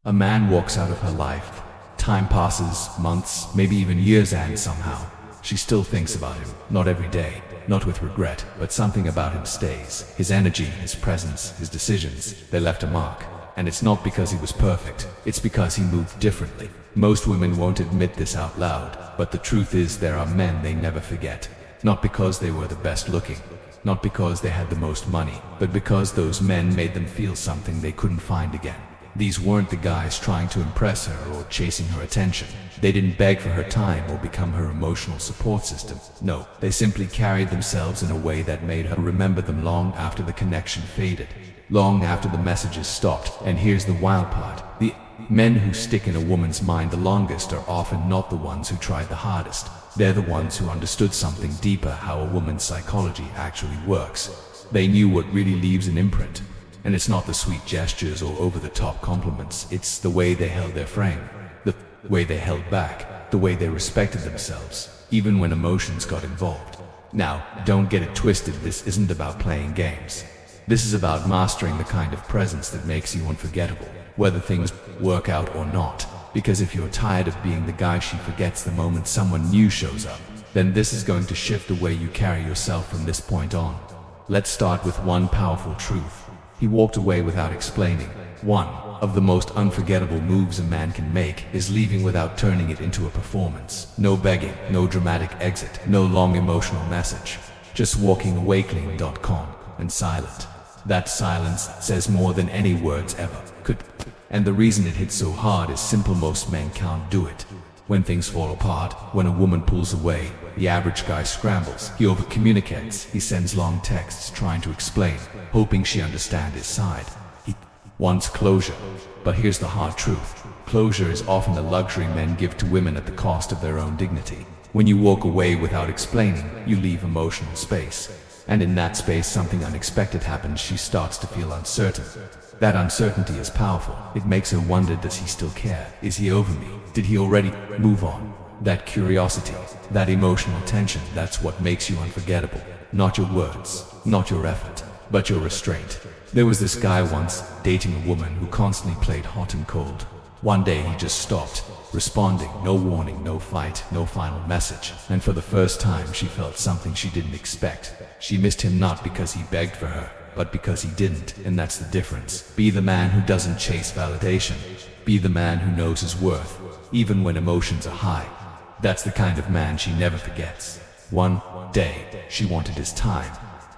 A man walks out of her life. Time passes, months, maybe even years, and somehow she still thinks about him. Not every day, not with regret, but something about him stays. His energy, his presence, his decisions, they left a mark. And it's not because he was perfect, it's because he moved differently. Most women won't admit this out loud, but the truth is there are men they never forget. Not because they were the best looking, not because they had the most money, but because those men made them feel something they couldn't find again. These weren't the guys trying to impress her or chasing her attention. They didn't beg for her time or become her emotional support system. No, they simply carried themselves in a way that made her remember them long after the connection faded, long after the messages stopped. And here's the wild part. The men who stick in a woman's mind the longest are often not the ones who tried the hardest. They're the ones who understood something deeper, how a woman's psychology actually works. They knew what really leaves an imprint. And it's not the sweet gestures or over-the-top compliments, it's the way they held their frame, the way they held back, the way they respected themselves, even when emotions got involved. Now, don't get it twisted, this isn't about playing games. This is about mastering the kind of presence that makes you unforgettable, whether things work out or not. Because if you're tired of being the guy she forgets the moment someone new shows up, then this is going to shift the way you carry yourself from this point on. Let's start with one powerful truth. He walked away without explaining. One of the most unforgettable moves a man can make is leaving without turning it into a performance. No begging, no dramatic exit, no long emotional message. Just walking away clean.com and silent. That silence says more than any words ever could. And the reason it hits so hard is simple: most men can't do it. When things fall apart, when a woman pulls away, the average guy scrambles. He overcommunicates. He sends long texts trying to explain, hoping she understands his side. He wants closure. But here's the hard truth. Closure is often a luxury men give to women at the cost of their own dignity. When you walk away without explaining, you leave emotional space. And in that space, something unexpected happens. She starts to feel uncertain. That uncertainty is powerful. It makes her wonder, does he still care? Is he over me? Did he already move on? That curiosity, that emotional tension, that's what makes you unforgettable. Not your words, not your effort, but your restraint. There was this guy once, dating a woman who constantly played hot and cold. One day he just stopped, responding, no warning, no fight, no final message. And for the first time she felt something she didn't expect. She missed him not because he begged for her, but because he didn't. And that's the difference. Be the man who doesn't chase validation. Be the man who knows his worth, even when emotions are high. That's the kind of man she never forgets. One day, she wanted his time.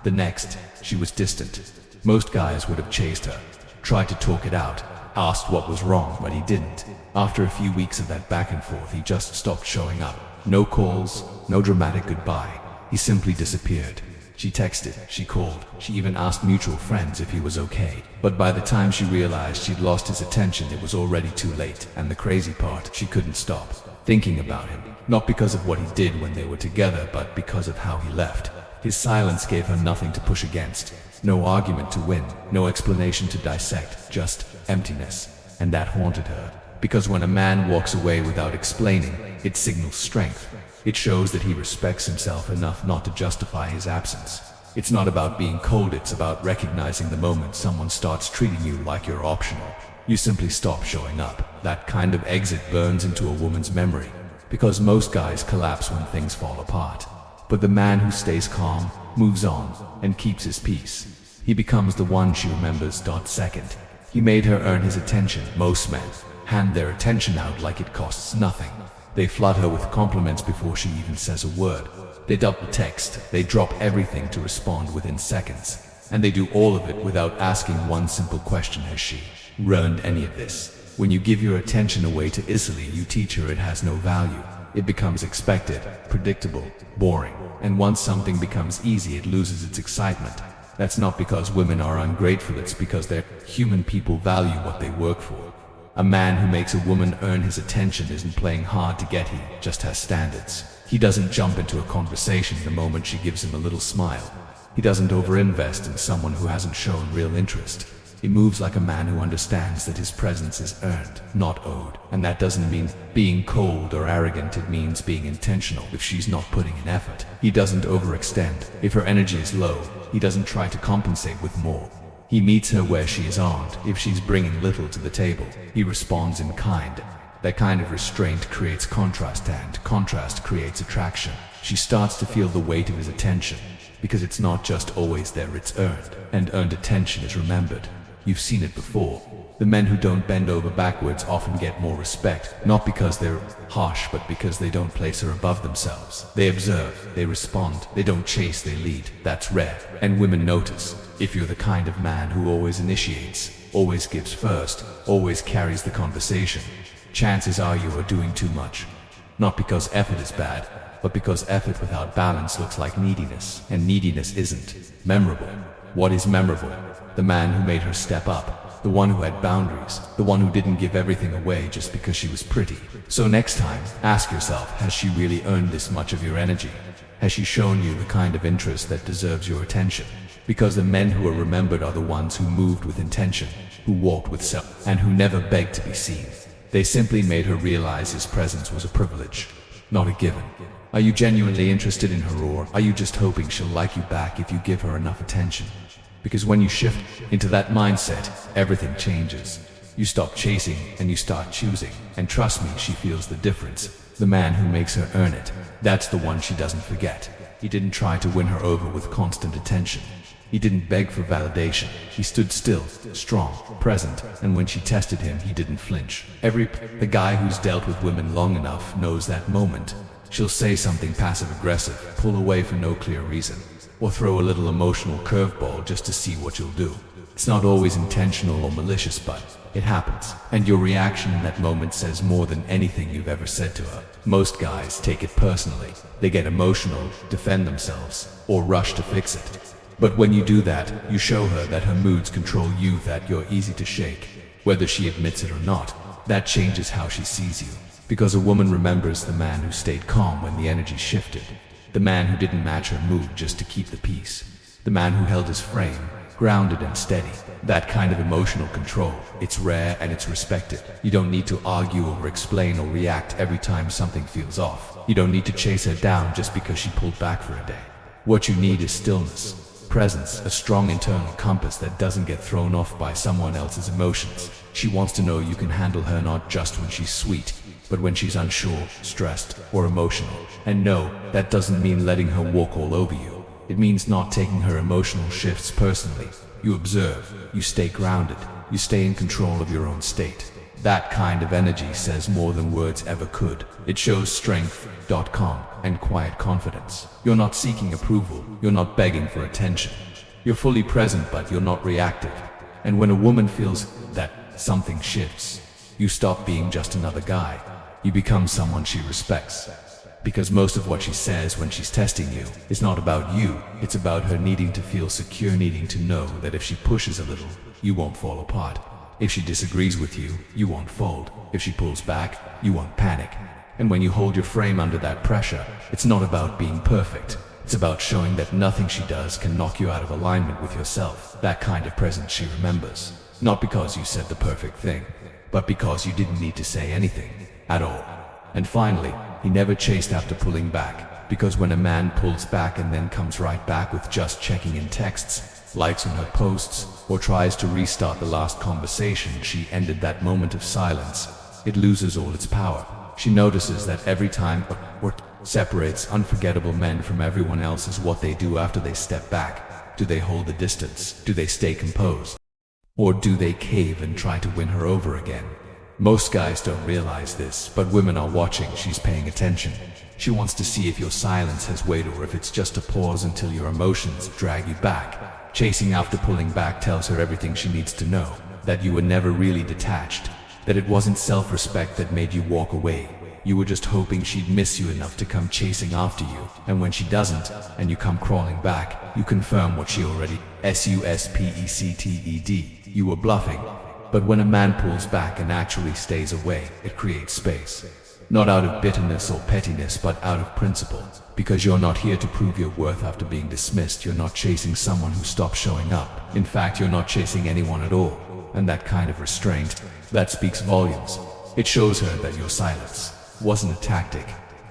The next, she was distant. Most guys would have chased her, tried to talk it out, asked what was wrong, but he didn't. After a few weeks of that back and forth, he just stopped showing up. No calls, no dramatic goodbye. He simply disappeared. She texted, she called, she even asked mutual friends if he was okay. But by the time she realized she'd lost his attention, it was already too late. And the crazy part, she couldn't stop thinking about him. Not because of what he did when they were together, but because of how he left. His silence gave her nothing to push against. No argument to win, no explanation to dissect, just emptiness. And that haunted her. Because when a man walks away without explaining, it signals strength. It shows that he respects himself enough not to justify his absence. It's not about being cold, it's about recognizing the moment someone starts treating you like you're optional. You simply stop showing up. That kind of exit burns into a woman's memory. Because most guys collapse when things fall apart. But the man who stays calm, moves on, and keeps his peace, he becomes the one she remembers. Second, he made her earn his attention. Most men hand their attention out like it costs nothing. They flood her with compliments before she even says a word. They double text, they drop everything to respond within seconds. And they do all of it without asking one simple question: has she learned any of this? When you give your attention away too easily, you teach her it has no value. It becomes expected, predictable, boring. And once something becomes easy, it loses its excitement. That's not because women are ungrateful, it's because they're human. People value what they work for. A man who makes a woman earn his attention isn't playing hard to get, he just has standards. He doesn't jump into a conversation the moment she gives him a little smile. He doesn't overinvest in someone who hasn't shown real interest. He moves like a man who understands that his presence is earned, not owed. And that doesn't mean being cold or arrogant, it means being intentional. If she's not putting in effort, he doesn't overextend. If her energy is low, he doesn't try to compensate with more. He meets her where she is armed. If she's bringing little to the table, he responds in kind. That kind of restraint creates contrast, and contrast creates attraction. She starts to feel the weight of his attention, because it's not just always there, it's earned, and earned attention is remembered. You've seen it before. The men who don't bend over backwards often get more respect, not because they're harsh, but because they don't place her above themselves. They observe, they respond, they don't chase, they lead. That's rare, and women notice. If you're the kind of man who always initiates, always gives first, always carries the conversation, chances are you are doing too much. Not because effort is bad, but because effort without balance looks like neediness, and neediness isn't memorable. What is memorable? The man who made her step up, the one who had boundaries, the one who didn't give everything away just because she was pretty. So next time, ask yourself, has she really earned this much of your energy? Has she shown you the kind of interest that deserves your attention? Because the men who are remembered are the ones who moved with intention, who walked with self, and who never begged to be seen. They simply made her realize his presence was a privilege, not a given. Are you genuinely interested in her, or are you just hoping she'll like you back if you give her enough attention? Because when you shift into that mindset, everything changes. You stop chasing and you start choosing. And trust me, she feels the difference. The man who makes her earn it, that's the one she doesn't forget. He didn't try to win her over with constant attention. He didn't beg for validation. He stood still, strong, present, and when she tested him, he didn't flinch. The guy who's dealt with women long enough knows that moment. She'll say something passive-aggressive, pull away for no clear reason, or throw a little emotional curveball just to see what you'll do. It's not always intentional or malicious, but it happens. And your reaction in that moment says more than anything you've ever said to her. Most guys take it personally. They get emotional, defend themselves, or rush to fix it. But when you do that, you show her that her moods control you, that you're easy to shake. Whether she admits it or not, that changes how she sees you. Because a woman remembers the man who stayed calm when the energy shifted. The man who didn't match her mood just to keep the peace. The man who held his frame, grounded and steady. That kind of emotional control, it's rare and it's respected. You don't need to argue or explain or react every time something feels off. You don't need to chase her down just because she pulled back for a day. What you need is stillness. Presence, a strong internal compass that doesn't get thrown off by someone else's emotions. She wants to know you can handle her not just when she's sweet, but when she's unsure, stressed, or emotional. And no, that doesn't mean letting her walk all over you. It means not taking her emotional shifts personally. You observe, you stay grounded, you stay in control of your own state. That kind of energy says more than words ever could. It shows strength, calm, and quiet confidence. You're not seeking approval, you're not begging for attention. You're fully present, but you're not reactive. And when a woman feels that something shifts, you stop being just another guy. You become someone she respects. Because most of what she says when she's testing you is not about you, it's about her needing to feel secure, needing to know that if she pushes a little, you won't fall apart. If she disagrees with you, you won't fold. If she pulls back, you won't panic. And when you hold your frame under that pressure, it's not about being perfect. It's about showing that nothing she does can knock you out of alignment with yourself. That kind of presence she remembers. Not because you said the perfect thing, but because you didn't need to say anything at all. And finally, he never chased after pulling back, because when a man pulls back and then comes right back with just checking in texts, likes on her posts, or tries to restart the last conversation she ended, that moment of silence, it loses all its power. She notices that every time what separates unforgettable men from everyone else is what they do after they step back. Do they hold the distance? Do they stay composed? Or do they cave and try to win her over again? Most guys don't realize this, but women are watching. She's paying attention. She wants to see if your silence has weight or if it's just a pause until your emotions drag you back. Chasing after pulling back tells her everything she needs to know. That you were never really detached. That it wasn't self-respect that made you walk away. You were just hoping she'd miss you enough to come chasing after you. And when she doesn't, and you come crawling back, you confirm what she already suspected. You were bluffing. But when a man pulls back and actually stays away, it creates space. Not out of bitterness or pettiness, but out of principle. Because you're not here to prove your worth after being dismissed. You're not chasing someone who stopped showing up. In fact, you're not chasing anyone at all. And that kind of restraint, that speaks volumes. It shows her that your silence wasn't a tactic.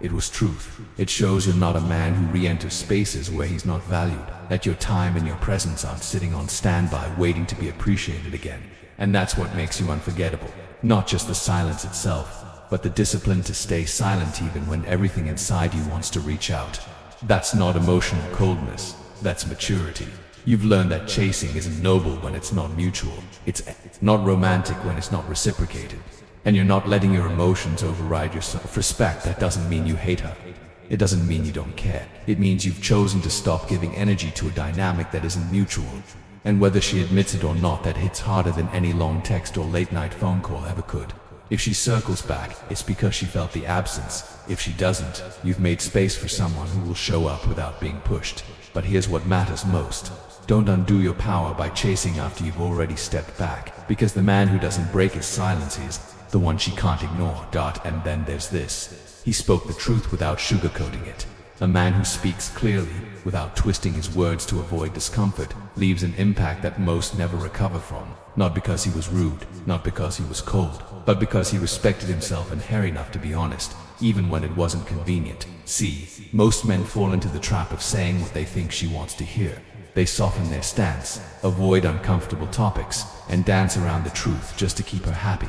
It was truth. It shows you're not a man who re-enters spaces where he's not valued, that your time and your presence aren't sitting on standby waiting to be appreciated again. And that's what makes you unforgettable. Not just the silence itself, but the discipline to stay silent even when everything inside you wants to reach out. That's not emotional coldness, that's maturity. You've learned that chasing isn't noble when it's not mutual. It's not romantic when it's not reciprocated. And you're not letting your emotions override your self-respect. That doesn't mean you hate her. It doesn't mean you don't care. It means you've chosen to stop giving energy to a dynamic that isn't mutual. And whether she admits it or not, that hits harder than any long text or late-night phone call ever could. If she circles back, it's because she felt the absence. If she doesn't, you've made space for someone who will show up without being pushed. But here's what matters most. Don't undo your power by chasing after you've already stepped back. Because the man who doesn't break his silence is the one she can't ignore. And then there's this. He spoke the truth without sugarcoating it. A man who speaks clearly, without twisting his words to avoid discomfort, leaves an impact that most never recover from. Not because he was rude, not because he was cold, but because he respected himself and cared enough to be honest, even when it wasn't convenient. See, most men fall into the trap of saying what they think she wants to hear. They soften their stance, avoid uncomfortable topics, and dance around the truth just to keep her happy.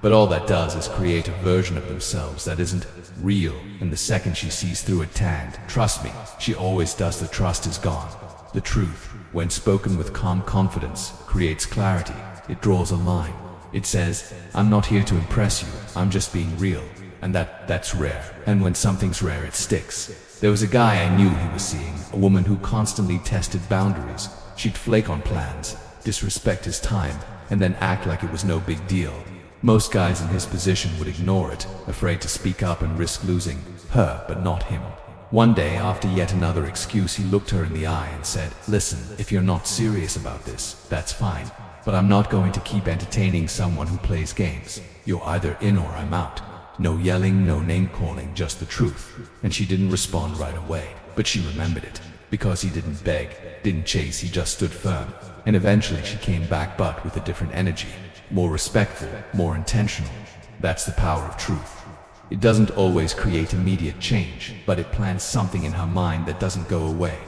But all that does is create a version of themselves that isn't real, and the second she sees through it, tanned. Trust me, she always does. The trust is gone. The truth, when spoken with calm confidence, creates clarity. It draws a line. It says, I'm not here to impress you, I'm just being real. And that's rare. And when something's rare, it sticks. There was a guy I knew he was seeing, a woman who constantly tested boundaries. She'd flake on plans, disrespect his time, and then act like it was no big deal. Most guys in his position would ignore it, afraid to speak up and risk losing her, but not him. One day, after yet another excuse, he looked her in the eye and said, listen, if you're not serious about this, that's fine. But I'm not going to keep entertaining someone who plays games. You're either in or I'm out. No yelling, no name calling, just the truth. And she didn't respond right away, but she remembered it. Because he didn't beg, didn't chase, he just stood firm. And eventually she came back, but with a different energy. More respectful, more intentional. That's the power of truth. It doesn't always create immediate change, but it plants something in her mind that doesn't go away.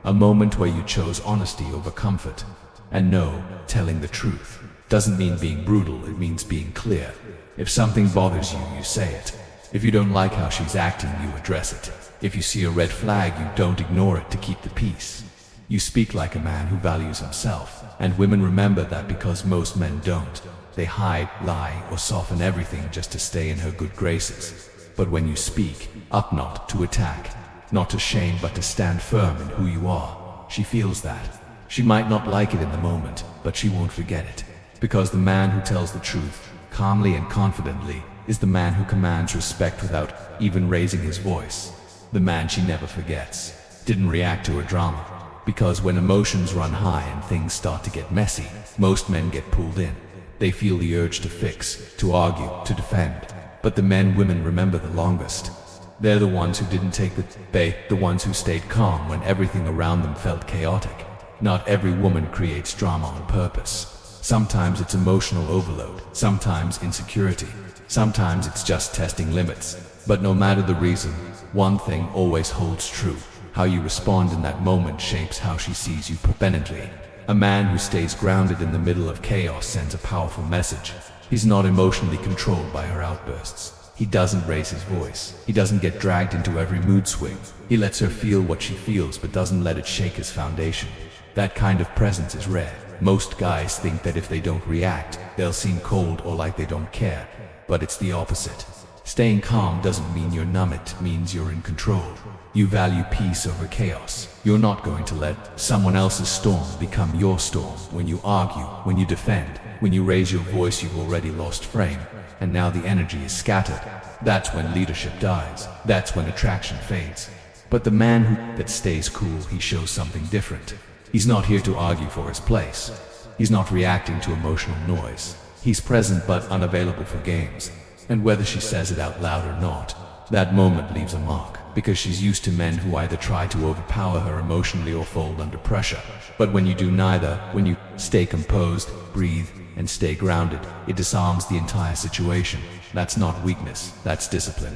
A moment where you chose honesty over comfort. And no, telling the truth doesn't mean being brutal, it means being clear. If something bothers you, you say it. If you don't like how she's acting, you address it. If you see a red flag, you don't ignore it to keep the peace. You speak like a man who values himself, and women remember that because most men don't. They hide, lie, or soften everything just to stay in her good graces. But when you speak up, not to attack, not to shame, but to stand firm in who you are, she feels that. She might not like it in the moment, but she won't forget it. Because the man who tells the truth, calmly and confidently, is the man who commands respect without even raising his voice. The man she never forgets. Didn't react to her drama. Because when emotions run high and things start to get messy, most men get pulled in. They feel the urge to fix, to argue, to defend. But the men women remember the longest. They're the ones who didn't take the bait, the ones who stayed calm when everything around them felt chaotic. Not every woman creates drama on purpose. Sometimes it's emotional overload, sometimes insecurity, sometimes it's just testing limits. But no matter the reason, one thing always holds true. How you respond in that moment shapes how she sees you permanently. A man who stays grounded in the middle of chaos sends a powerful message. He's not emotionally controlled by her outbursts. He doesn't raise his voice. He doesn't get dragged into every mood swing. He lets her feel what she feels but doesn't let it shake his foundation. That kind of presence is rare. Most guys think that if they don't react, they'll seem cold or like they don't care. But it's the opposite. Staying calm doesn't mean you're numb, it means you're in control. You value peace over chaos. You're not going to let someone else's storm become your storm. When you argue, when you defend, when you raise your voice, you've already lost frame. And now the energy is scattered. That's when leadership dies. That's when attraction fades. But the man that stays cool, he shows something different. He's not here to argue for his place. He's not reacting to emotional noise. He's present but unavailable for games. And whether she says it out loud or not, that moment leaves a mark. Because she's used to men who either try to overpower her emotionally or fold under pressure. But when you do neither, when you stay composed, breathe, and stay grounded, it disarms the entire situation. That's not weakness, that's discipline.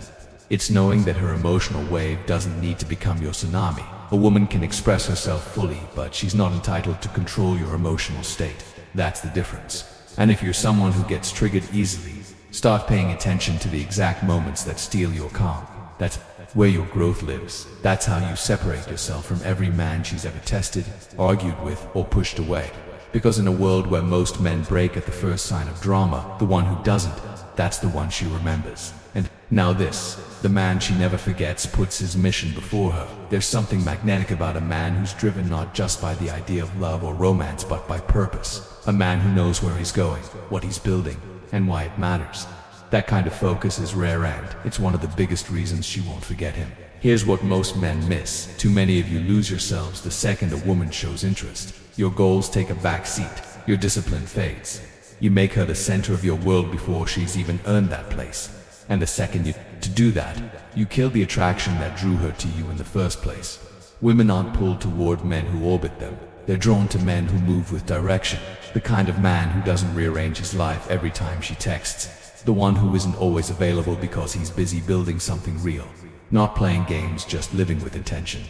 It's knowing that her emotional wave doesn't need to become your tsunami. A woman can express herself fully, but she's not entitled to control your emotional state. That's the difference. And if you're someone who gets triggered easily, start paying attention to the exact moments that steal your calm. That's where your growth lives. That's how you separate yourself from every man she's ever tested, argued with, or pushed away. Because in a world where most men break at the first sign of drama, the one who doesn't, that's the one she remembers. And now this, the man she never forgets puts his mission before her. There's something magnetic about a man who's driven not just by the idea of love or romance, but by purpose. A man who knows where he's going, what he's building, and why it matters. That kind of focus is rare, and it's one of the biggest reasons she won't forget him. Here's what most men miss. Too many of you lose yourselves the second a woman shows interest. Your goals take a back seat. Your discipline fades. You make her the center of your world before she's even earned that place. And the second you do that, you kill the attraction that drew her to you in the first place. Women aren't pulled toward men who orbit them. They're drawn to men who move with direction. The kind of man who doesn't rearrange his life every time she texts. The one who isn't always available because he's busy building something real. Not playing games, just living with intention.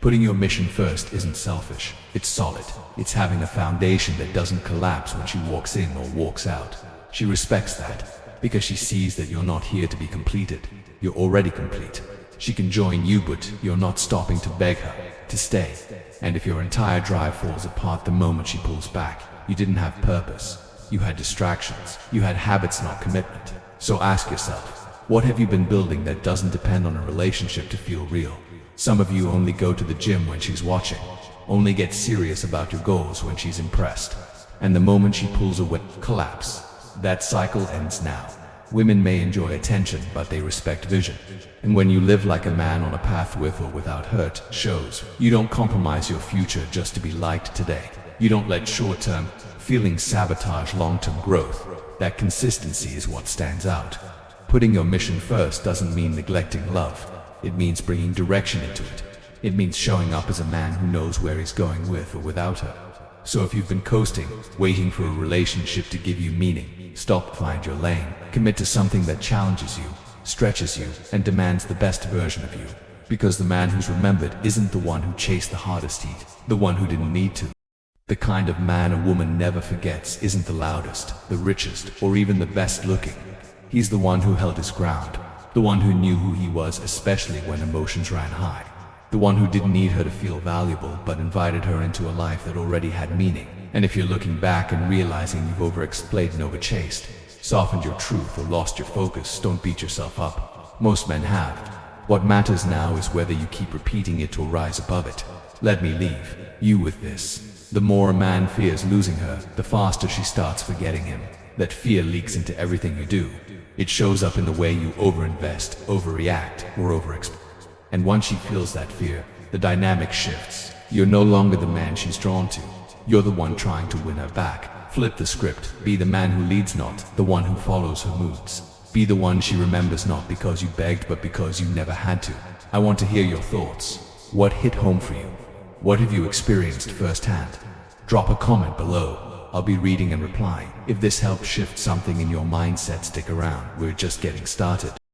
Putting your mission first isn't selfish. It's solid. It's having a foundation that doesn't collapse when she walks in or walks out. She respects that, because she sees that you're not here to be completed. You're already complete. She can join you, but you're not stopping to beg her to stay. And if your entire drive falls apart the moment she pulls back, you didn't have purpose. You had distractions. You had habits, not commitment. So ask yourself, what have you been building that doesn't depend on a relationship to feel real? Some of you only go to the gym when she's watching. Only get serious about your goals when she's impressed. And the moment she pulls away, collapse. That cycle ends now. Women may enjoy attention, but they respect vision. And when you live like a man on a path with or without hurt, shows. You don't compromise your future just to be liked today. You don't let short-term feelings sabotage long-term growth. That consistency is what stands out. Putting your mission first doesn't mean neglecting love. It means bringing direction into it. It means showing up as a man who knows where he's going with or without her. So if you've been coasting, waiting for a relationship to give you meaning, stop, find your lane. Commit to something that challenges you, stretches you, and demands the best version of you. Because the man who's remembered isn't the one who chased the hardest heat, the one who didn't need to. The kind of man a woman never forgets isn't the loudest, the richest, or even the best looking. He's the one who held his ground. The one who knew who he was, especially when emotions ran high. The one who didn't need her to feel valuable, but invited her into a life that already had meaning. And if you're looking back and realizing you've overexplained and overchased, softened your truth or lost your focus, don't beat yourself up. Most men have. What matters now is whether you keep repeating it or rise above it. Let me leave you with this. The more a man fears losing her, the faster she starts forgetting him. That fear leaks into everything you do. It shows up in the way you overinvest, overreact, or overexplain. And once she feels that fear, the dynamic shifts. You're no longer the man she's drawn to. You're the one trying to win her back. Flip the script. Be the man who leads, not the one who follows her moods. Be the one she remembers, not because you begged, but because you never had to. I want to hear your thoughts. What hit home for you? What have you experienced firsthand? Drop a comment below. I'll be reading and replying. If this helped shift something in your mindset, stick around. We're just getting started.